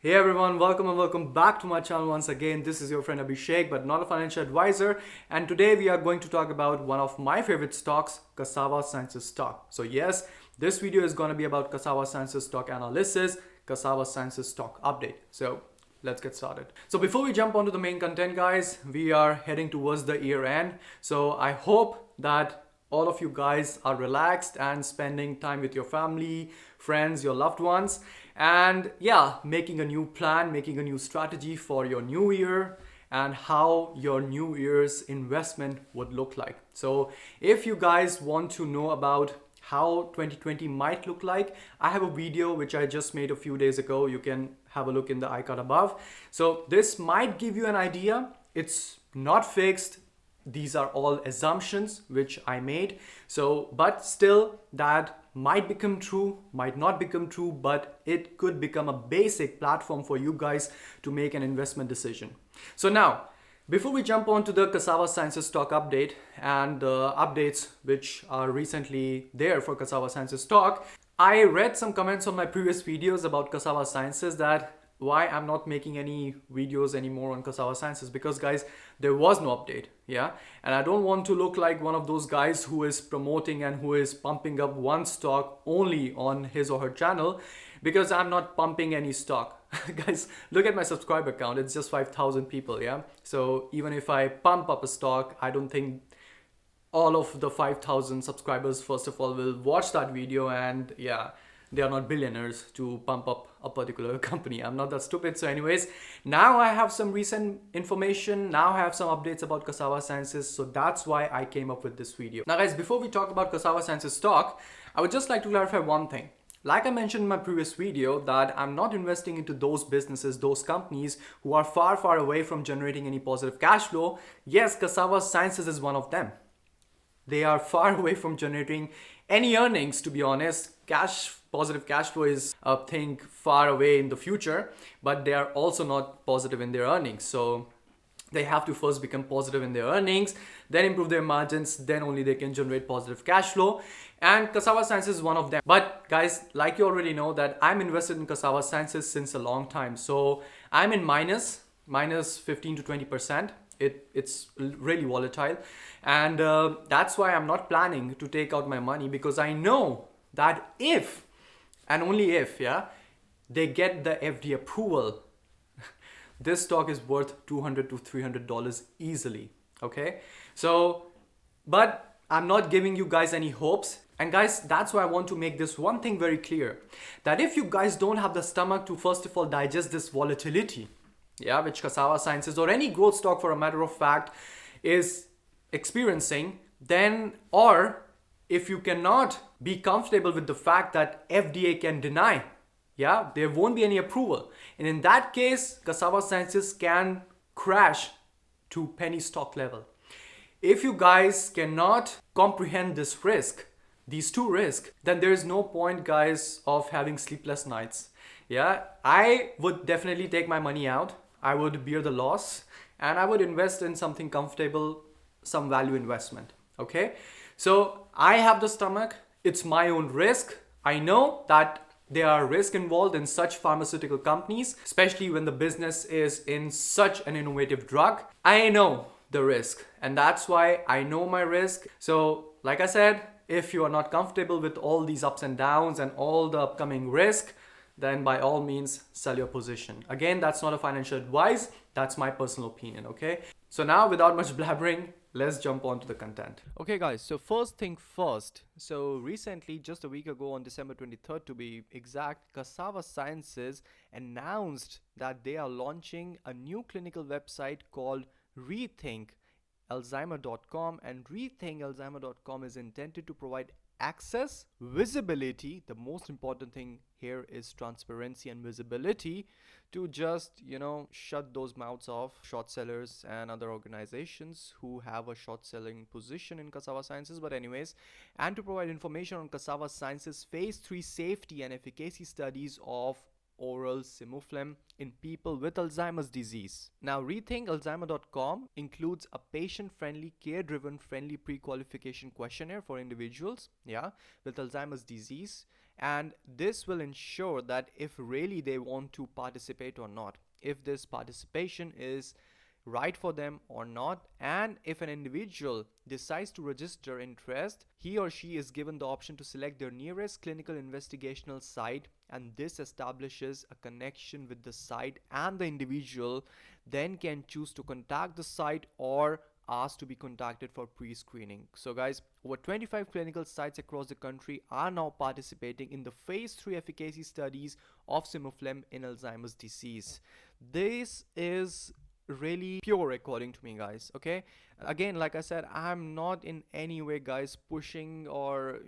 Hey everyone, welcome and welcome back to my channel once again. This is your friend Abhishek, but not a financial advisor. And today we are going to talk about one of my favorite stocks, Cassava Sciences Stock. So yes, this video is going to be about Cassava Sciences Stock analysis, Cassava Sciences Stock update. So let's get started. So before we jump onto the main content, guys, we are heading towards the year end. So I hope that all of you guys are relaxed and spending time with your family, friends, your loved ones, and yeah, making a new plan, making a new strategy for your new year and how your new year's investment would look like. So if you guys want to know about how 2020 might look like, I have a video which I just made a few days ago. You can have a look in the icon above. So this might give you an idea. It's not fixed. These are all assumptions which I made. So, but still that might become true, might not become true, but it could become a basic platform for you guys to make an investment decision. So now, before we jump on to the Cassava Sciences stock update and the updates which are recently there for Cassava Sciences stock, I read some comments on my previous videos about Cassava Sciences that why I'm not making any videos anymore on Cassava Sciences, because guys, there was no update. Yeah, and I don't want to look like one of those guys who is promoting and who is pumping up one stock only on his or her channel, because I'm not pumping any stock. Guys, look at my subscriber count. It's just 5,000 people. Yeah, so even if I pump up a stock, I don't think all of the 5,000 subscribers first of all will watch that video, and yeah, they are not billionaires to pump up a particular company. I'm not that stupid. So anyways, now I have some recent information. Now I have some updates about Cassava Sciences. So that's why I came up with this video. Now guys, before we talk about Cassava Sciences stock, I would just like to clarify one thing. Like I mentioned in my previous video, that I'm not investing into those businesses, those companies who are far, far away from generating any positive cash flow. Yes, Cassava Sciences is one of them. They are far away from generating any earnings, to be honest. Positive cash flow is a thing far away in the future, but they are also not positive in their earnings. So they have to first become positive in their earnings, then improve their margins, then only they can generate positive cash flow. And Cassava Sciences is one of them. But guys, like you already know that I'm invested in Cassava Sciences since a long time. So I'm in minus 15 to 20%. It's really volatile, and that's why I'm not planning to take out my money, because I know that if and only if they get the FDA approval, this stock is worth $200 to $300 easily. Okay, so but I'm not giving you guys any hopes. And guys, that's why I want to make this one thing very clear, that if you guys don't have the stomach to first of all digest this volatility, which Cassava Sciences or any growth stock for a matter of fact is experiencing, then, or if you cannot be comfortable with the fact that FDA can deny, there won't be any approval. And in that case, Cassava Sciences can crash to penny stock level. If you guys cannot comprehend this risk, these two risks, then there is no point, guys, of having sleepless nights. I would definitely take my money out. I would bear the loss and I would invest in something comfortable, some value investment. Okay, so I have the stomach. It's my own risk. I know that there are risks involved in such pharmaceutical companies, especially when the business is in such an innovative drug. I know the risk, and that's why I know my risk. So like I said, if you are not comfortable with all these ups and downs and all the upcoming risk, then by all means sell your position. Again, that's not a financial advice. That's my personal opinion. Okay, so now without much blabbering, let's jump on to the content. Okay guys, so first thing first. So recently, just a week ago on December 23rd to be exact, Cassava Sciences announced that they are launching a new clinical website called rethinkalzheimer.com, and rethinkalzheimer.com is intended to provide access, visibility. The most important thing here is transparency and visibility, to just shut those mouths of short sellers and other organizations who have a short selling position in Cassava Sciences. But anyways, and to provide information on Cassava Sciences phase 3 safety and efficacy studies of oral simuflem in people with Alzheimer's disease. Now, rethinkalzheimer.com includes a patient-friendly, care-driven, friendly pre-qualification questionnaire for individuals with Alzheimer's disease, And this will ensure that if really they want to participate or not, if this participation is right for them or not, and if an individual decides to register interest, he or she is given the option to select their nearest clinical investigational site, and this establishes a connection with the site, and the individual then can choose to contact the site or asked to be contacted for pre-screening. So guys, over 25 clinical sites across the country are now participating in the phase 3 efficacy studies of simuflem in Alzheimer's disease. This is really pure according to me, guys. Okay, again, like I said, I'm not in any way, guys, pushing or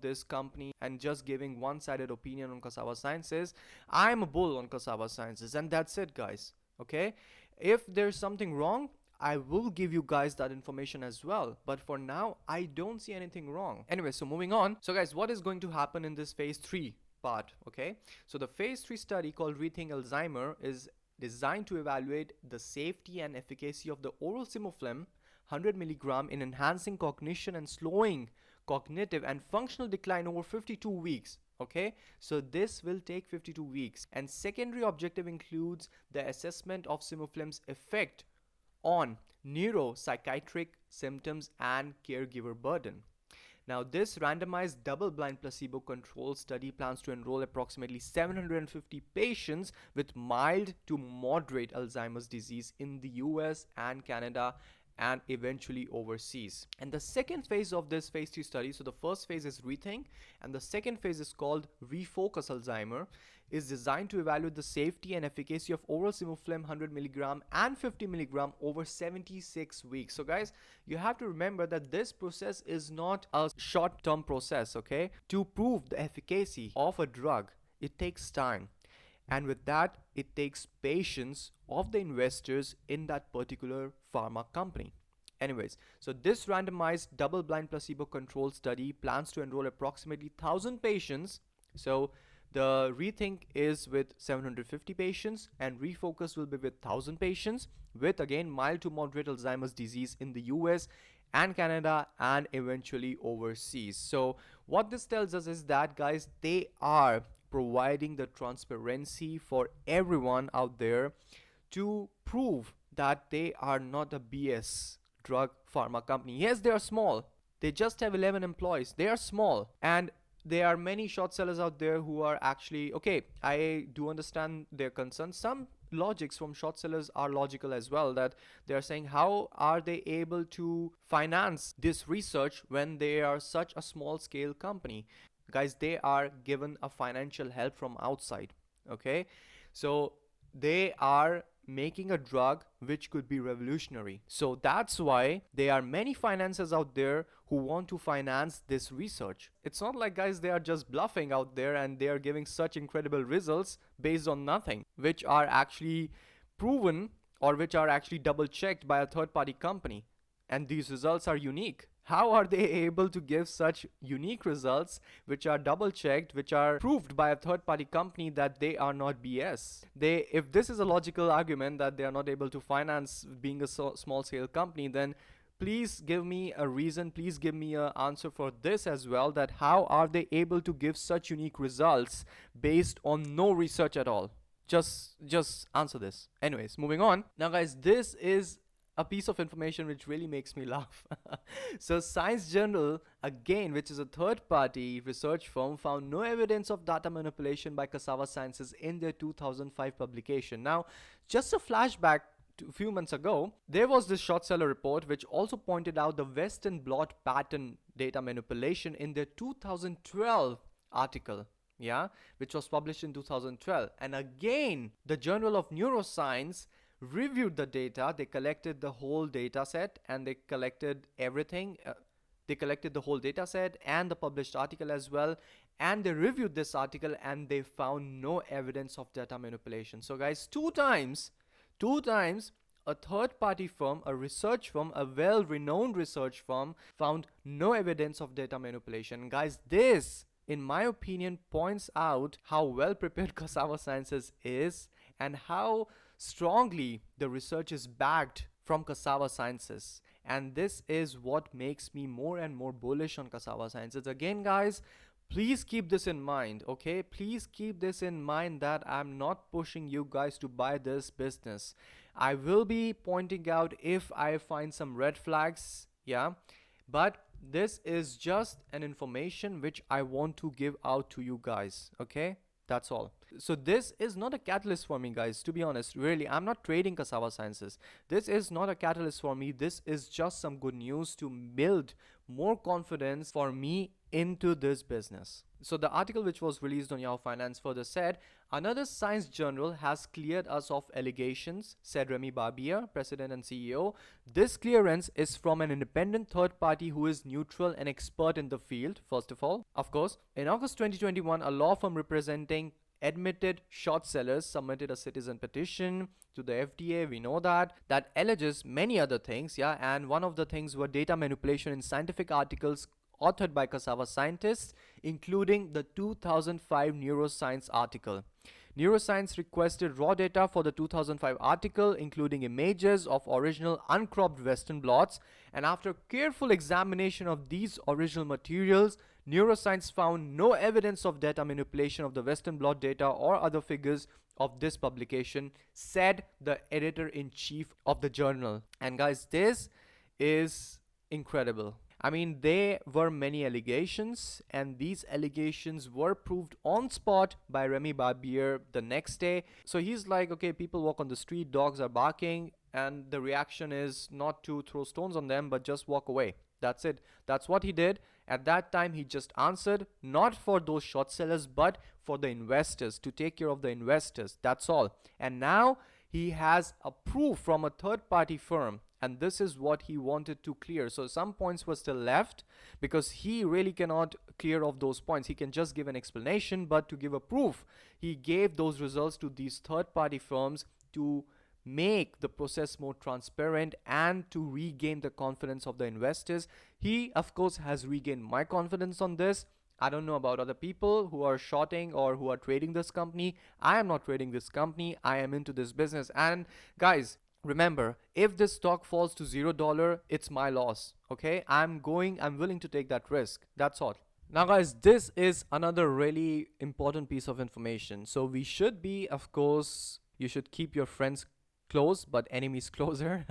this company and just giving one-sided opinion on Cassava Sciences. I'm a bull on Cassava Sciences, and that's it, guys. Okay, if there's something wrong, I will give you guys that information as well, but for now I don't see anything wrong. Anyway, so moving on. So guys, what is going to happen in this phase 3 part? Okay, so the phase 3 study called Rethink Alzheimer is designed to evaluate the safety and efficacy of the oral simuflem 100 milligram in enhancing cognition and slowing cognitive and functional decline over 52 weeks. Okay, so this will take 52 weeks, and secondary objective includes the assessment of simuflem's effect on neuropsychiatric symptoms and caregiver burden. Now, this randomized double-blind placebo-controlled study plans to enroll approximately 750 patients with mild to moderate Alzheimer's disease in the US and Canada, and eventually overseas. And the second phase of this phase 3 study, so the first phase is Rethink, and the second phase is called Refocus Alzheimer, is designed to evaluate the safety and efficacy of oral simuflem 100 milligram and 50 milligram over 76 weeks. So guys, you have to remember that this process is not a short-term process, okay? To prove the efficacy of a drug, it takes time. And with that, it takes patience of the investors in that particular pharma company. Anyways, so this randomized double-blind placebo-controlled study plans to enroll approximately 1,000 patients. So the Rethink is with 750 patients, and Refocus will be with 1,000 patients with, again, mild to moderate Alzheimer's disease in the US and Canada, and eventually overseas. So what this tells us is that, guys, they are providing the transparency for everyone out there to prove that they are not a BS drug pharma company. Yes, they are small. They just have 11 employees. They are small. And there are many short sellers out there who are actually, okay, I do understand their concerns. Some logics from short sellers are logical as well, that they are saying, how are they able to finance this research when they are such a small scale company? Guys, they are given a financial help from outside. Okay, so they are making a drug which could be revolutionary. So that's why there are many financiers out there who want to finance this research. It's not like, guys, they are just bluffing out there and they are giving such incredible results based on nothing, which are actually proven or which are actually double checked by a third party company. And these results are unique. How are they able to give such unique results which are double checked, which are proved by a third party company that they are not BS? If this is a logical argument that they are not able to finance being a small scale company, then please give me a reason, please give me an answer for this as well, that how are they able to give such unique results based on no research at all? Just answer this. Anyways, moving on. Now guys, this is a piece of information which really makes me laugh. So Science Journal, again, which is a third-party research firm, found no evidence of data manipulation by Cassava Sciences in their 2005 publication. Now, just a flashback to a few months ago, there was this short seller report which also pointed out the Western blot pattern data manipulation in their 2012 article. Yeah, which was published in 2012. And again, the Journal of Neuroscience reviewed the data. They collected the whole data set and they collected everything. They collected the whole data set and the published article as well. And they reviewed this article and they found no evidence of data manipulation. So guys, two times, a third-party firm, a research firm, a well-renowned research firm found no evidence of data manipulation. Guys, this, in my opinion, points out how well prepared Cassava Sciences is and how strongly the research is backed from Cassava Sciences. And this is what makes me more and more bullish on Cassava Sciences. Again, guys, Please keep this in mind, okay? Please keep this in mind that I'm not pushing you guys to buy this business. I will be pointing out if I find some red flags, yeah? But this is just an information which I want to give out to you guys, okay? That's all. So this is not a catalyst for me, guys, to be honest. Really, I'm not trading Cassava Sciences. This is not a catalyst for me. This is just some good news to build more confidence for me into this business. So the article which was released on Yahoo Finance further said, another science journal has cleared us of allegations, said Remy Barbier, president and CEO. This clearance is from an independent third party who is neutral and expert in the field, first of all. Of course, in August 2021, a law firm representing admitted short sellers submitted a citizen petition to the FDA. We know that alleges many other things, yeah, and one of the things were data manipulation in scientific articles authored by Cassava scientists, including the 2005 Neuroscience article. Neuroscience requested raw data for the 2005 article, including images of original uncropped Western blots, and after careful examination of these original materials, Neuroscience found no evidence of data manipulation of the Western blot data or other figures of this publication, said the editor-in-chief of the journal. And guys, this is incredible. I mean, there were many allegations, and these allegations were proved on spot by Remy Barbier the next day. So he's like, okay, people walk on the street, dogs are barking, and the reaction is not to throw stones on them, but just walk away. That's it. That's what he did. At that time, he just answered, not for those short sellers, but for the investors, to take care of the investors. That's all. And now he has a proof from a third party firm, and this is what he wanted to clear. So some points were still left because he really cannot clear off those points. He can just give an explanation, but to give a proof, he gave those results to these third party firms to make the process more transparent and to regain the confidence of the investors. He, of course, has regained my confidence on this. I don't know about other people who are shorting or who are trading this company. I am not trading this company. I am into this business. And guys, remember, if this stock falls to $0, it's my loss. Okay, I'm willing to take that risk. That's all. Now guys, this is another really important piece of information. So we should be, of course, you should keep your friends close but enemies closer.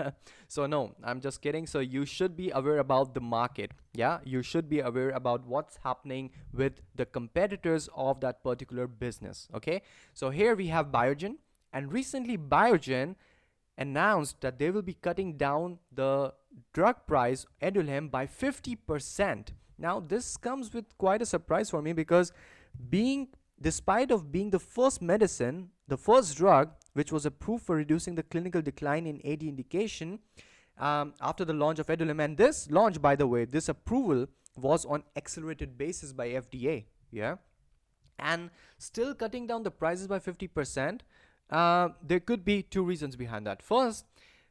So no, I'm just kidding. So you should be aware about the market. Yeah, you should be aware about what's happening with the competitors of that particular business. Okay, so here we have Biogen, and recently Biogen announced that they will be cutting down the drug price Edulem by 50%. Now this comes with quite a surprise for me because despite of being the first medicine, the first drug which was approved for reducing the clinical decline in AD indication after the launch of Edulem, and this launch, by the way, this approval was on accelerated basis by FDA, yeah, and still cutting down the prices by 50%. There could be two reasons behind that. First,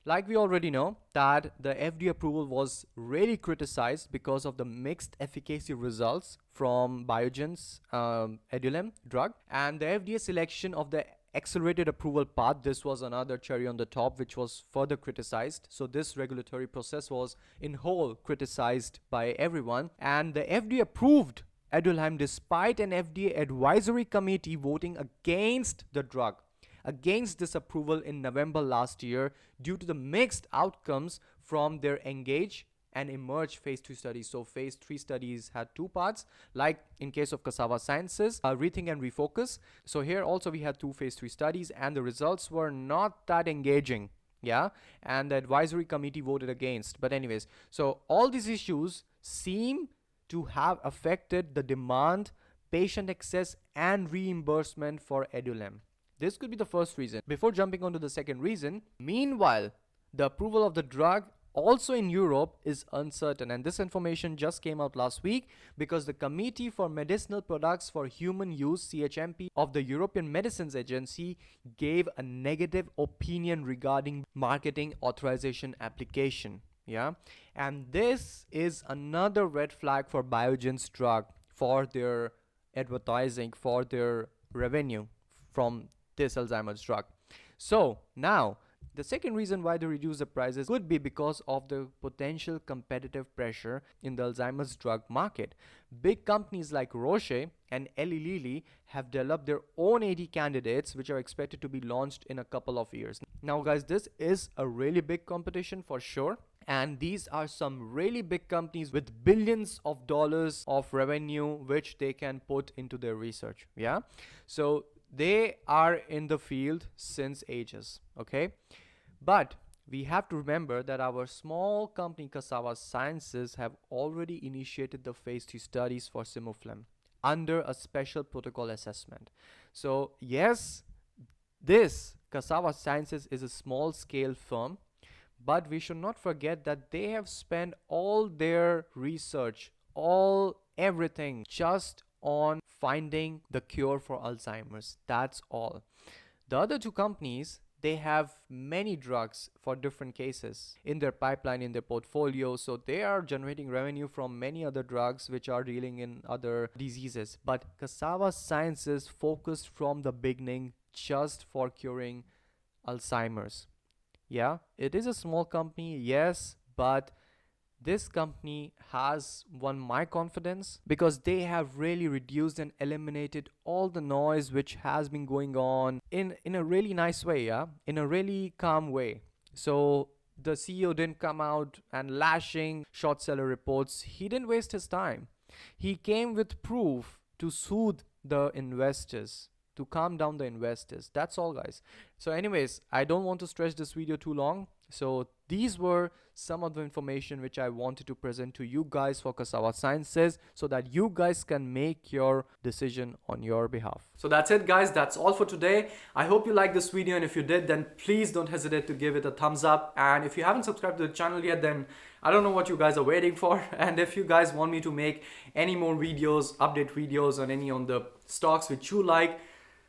like we already know, that the FDA approval was really criticized because of the mixed efficacy results from Biogen's Edulem drug, and the FDA selection of the accelerated approval path, this was another cherry on the top which was further criticized. So this regulatory process was in whole criticized by everyone, and the FDA approved Edulem despite an FDA advisory committee voting against the drug, against this approval in November last year due to the mixed outcomes from their Engage and Emerge phase 2 studies. So phase 3 studies had two parts, like in case of Cassava Sciences, Rethink and Refocus. So here also we had two phase 3 studies, and the results were not that engaging. Yeah, and the advisory committee voted against. But anyways, so all these issues seem to have affected the demand, patient access, and reimbursement for Edulem. This could be the first reason. Before jumping on to the second reason, meanwhile, the approval of the drug also in Europe is uncertain, and this information just came out last week because the Committee for Medicinal Products for Human Use, CHMP, of the European Medicines Agency gave a negative opinion regarding marketing authorization application. Yeah, and this is another red flag for Biogen's drug, for their advertising, for their revenue from this Alzheimer's drug. So now The second reason why they reduce the prices could be because of the potential competitive pressure in the Alzheimer's drug market. Big companies like Roche and Eli Lilly have developed their own AD candidates, which are expected to be launched in a couple of years. Now, guys, this is a really big competition for sure. And these are some really big companies with billions of dollars of revenue which they can put into their research. Yeah. So they are in the field since ages. Okay. But we have to remember that our small company Cassava Sciences have already initiated the phase 3 studies for Simuflem under a special protocol assessment. So yes, this Cassava Sciences is a small scale firm, but we should not forget that they have spent all their research, everything just on finding the cure for Alzheimer's. That's all. The other two companies, they have many drugs for different cases in their pipeline, in their portfolio. So they are generating revenue from many other drugs which are dealing in other diseases. But Cassava Sciences focused from the beginning just for curing Alzheimer's. Yeah, it is a small company, yes, but this company has won my confidence because they have really reduced and eliminated all the noise which has been going on in a really nice way, yeah, in a really calm way. So the CEO didn't come out and lashing short seller reports. He didn't waste his time. He came with proof to soothe the investors, to calm down the investors. That's all, guys. So anyways, I don't want to stretch this video too long. So these were some of the information which I wanted to present to you guys for Cassava Sciences so that you guys can make your decision on your behalf. So that's it, guys. That's all for today. I hope you liked this video, and if you did, then please don't hesitate to give it a thumbs up. And if you haven't subscribed to the channel yet, then I don't know what you guys are waiting for. And if you guys want me to make any more videos, update videos on any on the stocks which you like,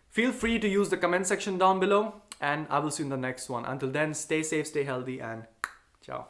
feel free to use the comment section down below, and I will see you in the next one. Until then, stay safe, stay healthy, and ciao.